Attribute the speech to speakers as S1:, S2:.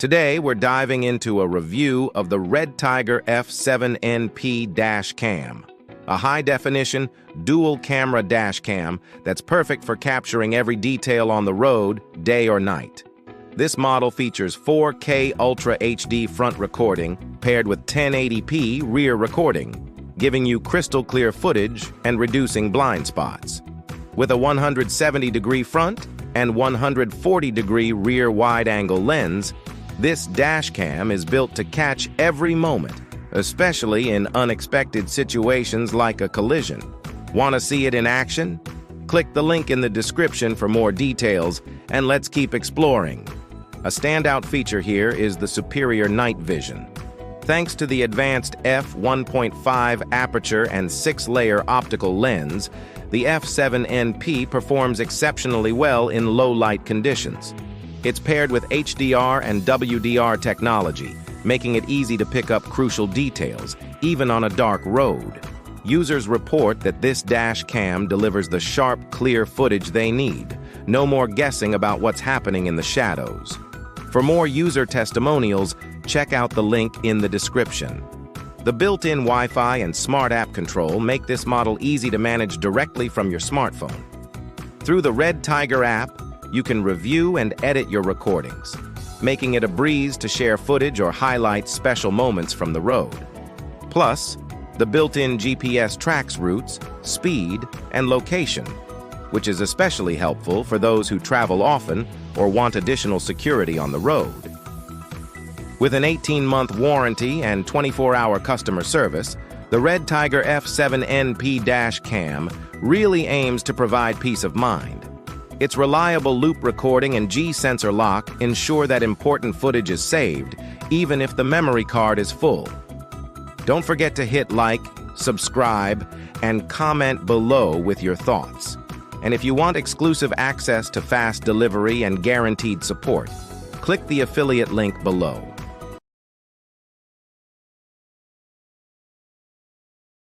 S1: Today, we're diving into a review of the REDTIGER F7NP Dash Cam, a high-definition, dual-camera dash cam that's perfect for capturing every detail on the road, day or night. This model features 4K Ultra HD front recording paired with 1080p rear recording, giving you crystal-clear footage and reducing blind spots. With a 170-degree front and 140-degree rear wide-angle lens, this dash cam is built to catch every moment, especially in unexpected situations like a collision. Want to see it in action? Click the link in the description for more details, and let's keep exploring. A standout feature here is the superior night vision. Thanks to the advanced f1.5 aperture and 6-layer optical lens, the F7NP performs exceptionally well in low-light conditions. It's paired with HDR and WDR technology, making it easy to pick up crucial details, even on a dark road. Users report that this dash cam delivers the sharp, clear footage they need. No more guessing about what's happening in the shadows. For more user testimonials, check out the link in the description. The built-in Wi-Fi and smart app control make this model easy to manage directly from your smartphone. Through the REDTIGER app, you can review and edit your recordings, making it a breeze to share footage or highlight special moments from the road. Plus, the built-in GPS tracks routes, speed, and location, which is especially helpful for those who travel often or want additional security on the road. With an 18-month warranty and 24-hour customer service, the REDTIGER F7NP Dash Cam really aims to provide peace of mind. Its reliable loop recording and G-sensor lock ensure that important footage is saved, even if the memory card is full. Don't forget to hit like, subscribe, and comment below with your thoughts. And if you want exclusive access to fast delivery and guaranteed support, click the affiliate link below.